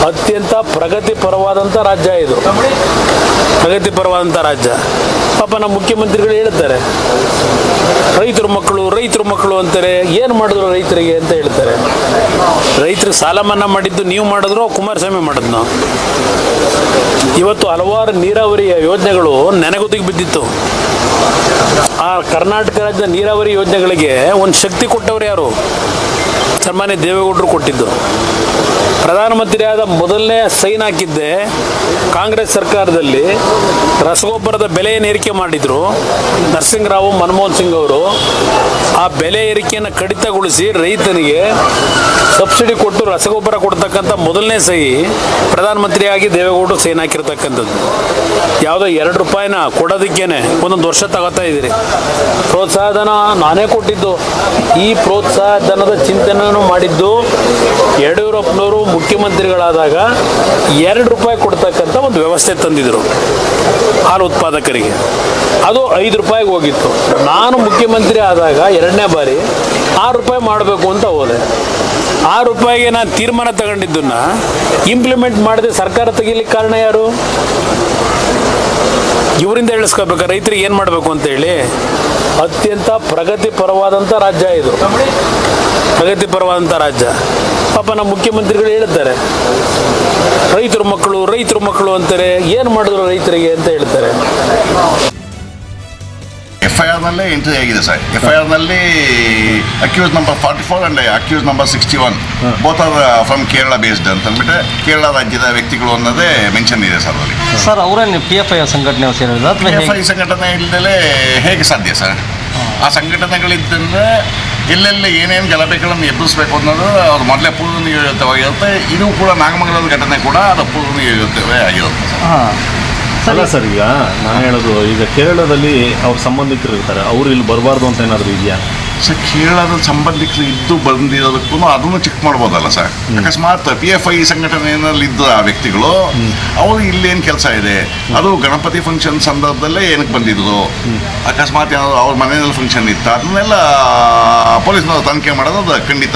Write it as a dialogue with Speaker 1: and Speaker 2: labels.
Speaker 1: ಅತ್ಯಂತ ಪ್ರಗತಿಪರವಾದಂಥ ರಾಜ್ಯ ಇದು. ಪ್ರಗತಿಪರವಾದಂಥ ರಾಜ್ಯ. ಪಾಪ ನಮ್ಮ ಮುಖ್ಯಮಂತ್ರಿಗಳು ಹೇಳ್ತಾರೆ ರೈತರು ಮಕ್ಕಳು ಅಂತಾರೆ. ಏನು ಮಾಡಿದ್ರು ರೈತರಿಗೆ ಅಂತ ಹೇಳ್ತಾರೆ. ರೈತರಿಗೆ ಸಾಲ ಮನ್ನಾ ಮಾಡಿದ್ದು ನೀವು ಮಾಡಿದ್ರು, ಕುಮಾರಸ್ವಾಮಿ ಮಾಡಿದ್ನು. ಇವತ್ತು ಹಲವಾರು ನೀರಾವರಿ ಯೋಜನೆಗಳು ನೆನೆಗುದಿಗೆ ಬಿದ್ದಿತ್ತು. ಆ ಕರ್ನಾಟಕ ರಾಜ್ಯದ ನೀರಾವರಿ ಯೋಜನೆಗಳಿಗೆ ಒಂದು ಶಕ್ತಿ ಕೊಟ್ಟವರು ಯಾರು? ಸನ್ಮಾನ್ಯ ದೇವೇಗೌಡರು ಕೊಟ್ಟಿದ್ದು. ಪ್ರಧಾನಮಂತ್ರಿ ಆದ ಮೊದಲನೇ ಸೈನ್ ಹಾಕಿದ್ದೆ ಕಾಂಗ್ರೆಸ್ ಸರ್ಕಾರದಲ್ಲಿ. ರಸಗೊಬ್ಬರದ ಬೆಲೆ ಏರಿಕೆ ಮಾಡಿದ್ರು ನರಸಿಂಹರಾವ್ ಮನಮೋಹನ್ ಸಿಂಗ್ ಅವರು. ಆ ಬೆಲೆ ಏರಿಕೆಯನ್ನು ಕಡಿತಗೊಳಿಸಿ ರೈತನಿಗೆ ಸಬ್ಸಿಡಿ ಕೊಟ್ಟು ರಸಗೊಬ್ಬರ ಕೊಡ್ತಕ್ಕಂಥ ಮೊದಲನೇ ಸಹಿ ಪ್ರಧಾನಮಂತ್ರಿಯಾಗಿ ದೇವೇಗೌಡರು ಸೈನ್ ಹಾಕಿರ್ತಕ್ಕಂಥದ್ದು. ಯಾವುದೋ 2 ರೂಪಾಯಿನ ಕೊಡೋದಕ್ಕೇನೆ ಒಂದೊಂದು ವರ್ಷ ತಗೋತಾ ಇದ್ದೀರಿ. ಪ್ರೋತ್ಸಾಹಧನ ನಾನೇ ಕೊಟ್ಟಿದ್ದು. ಈ ಪ್ರೋತ್ಸಾಹ ಧನದ ಚಿಂತನೆಯನ್ನು ಮಾಡಿದ್ದು ಯಡಿಯೂರಪ್ಪನವರು ಮುಖ್ಯಮಂತ್ರಿಗಳಾದಾಗ 2 ರೂಪಾಯಿ ಕೊಡ್ತಕ್ಕಂಥ ಒಂದು ವ್ಯವಸ್ಥೆ ತಂದಿದ್ರು ಹಾಲು ಉತ್ಪಾದಕರಿಗೆ. ಅದು 5 ರೂಪಾಯಿಗೆ ಹೋಗಿತ್ತು. ನಾನು ಮುಖ್ಯಮಂತ್ರಿ ಆದಾಗ 2ನೇ ಬಾರಿ 6 ರೂಪಾಯಿ ಮಾಡಬೇಕು ಅಂತ ಹೋದೆ. 6 ರೂಪಾಯಿಗೆ ನಾನು ತೀರ್ಮಾನ ತಗೊಂಡಿದ್ದನ್ನ ಇಂಪ್ಲಿಮೆಂಟ್ ಮಾಡದೆ ಸರ್ಕಾರ ತೆಗಿಲಿಕ್ಕೆ ಕಾರಣ ಯಾರು? ಇವರಿಂದ ಹೇಳಿಸ್ಕೋಬೇಕು ರೈತರಿಗೆ ಏನು ಮಾಡಬೇಕು ಅಂತ ಹೇಳಿ. ಅತ್ಯಂತ ಪ್ರಗತಿಪರವಾದಂಥ ರಾಜ್ಯ ಇದು. ಪ್ರಗತಿಪರವಾದಂಥ ರಾಜ್ಯ. ಪಾಪ ನಮ್ಮ ಮುಖ್ಯಮಂತ್ರಿಗಳು ಹೇಳ್ತಾರೆ ರೈತರು ಮಕ್ಕಳು ಅಂತಾರೆ. ಏನು ಮಾಡಿದ್ರು ರೈತರಿಗೆ ಅಂತ ಹೇಳ್ತಾರೆ.
Speaker 2: FIR-ನಲ್ಲೇ ಎಂಟ್ರಿ ಆಗಿದೆ ಸರ್. FIR-ನಲ್ಲಿ accuse number 44 and accuse number 61 both are from Kerala based ಅಂತ ಅಂದ್ಬಿಟ್ಟು ಕೇರಳ ರಾಜ್ಯದ ವ್ಯಕ್ತಿಗಳು ಅನ್ನೋದೇ ಮೆನ್ಷನ್ ಇದೆ ಸರ್ ಅದರಲ್ಲಿ.
Speaker 3: ಸರ್ ಅವರೇ PFI ಸಂಘಟನೆ ಸೇರಿದ
Speaker 2: PFI ಸಂಘಟನೆ ಇಲ್ಲದೆ ಹೇಗೆ ಸಾಧ್ಯ ಸರ್? ಆ ಸಂಘಟನೆಗಳಿದ್ದರೆ ಎಲ್ಲೆಲ್ಲಿ ಏನೇನು ಗಲಭೆಗಳನ್ನು ಎದುರಿಸಬೇಕು ಅನ್ನೋದು ಅವ್ರು ಮೊದಲೇ ಪೂರ್ವ ನಿಯೋಜಿತವಾಗಿರುತ್ತೆ. ಇದು ಕೂಡ ನಾಗಮಂಗಲದ ಘಟನೆ ಕೂಡ ಅದು ಪೂರ್ವ ನಿಯೋಜಿತವೇ ಆಗಿರುತ್ತೆ ಸರ್.
Speaker 4: ಅಲ್ಲ ಸರ್, ಈಗ ನಾನು ಹೇಳೋದು, ಈಗ ಕೇರಳದಲ್ಲಿ ಅವ್ರ ಸಂಬಂಧಿಕರು ಇರ್ತಾರೆ, ಅವರು ಇಲ್ಲಿ ಬರಬಾರ್ದು ಅಂತ ಏನಾದರೂ ಇದೆಯಾ
Speaker 2: ಸರ್? ಕೇರಳದ ಸಂಬಂಧಿಕರು ಇದ್ದು ಬಂದಿರೋದಕ್ಕೂ ಅದನ್ನು ಚೆಕ್ ಮಾಡ್ಬೋದಲ್ಲ ಸರ್. ಅಕಸ್ಮಾತ್ PFI ಸಂಘಟನೆಯಲ್ಲಿ ಇದ್ದ ಆ ವ್ಯಕ್ತಿಗಳು ಅವರು ಇಲ್ಲೇನು ಕೆಲಸ ಇದೆ, ಅದು ಗಣಪತಿ ಫಂಕ್ಷನ್ ಸಂದರ್ಭದಲ್ಲೇ ಏನಕ್ಕೆ ಬಂದಿದ್ರು, ಅಕಸ್ಮಾತ್ ಏನಾದ್ರು ಅವ್ರ ಮನೆಯಲ್ಲಿ ಫಂಕ್ಷನ್ ಇತ್ತು, ಅದನ್ನೆಲ್ಲ ಪೊಲೀಸ್ನವರು ತನಿಖೆ ಮಾಡೋದು ಅದು ಖಂಡಿತ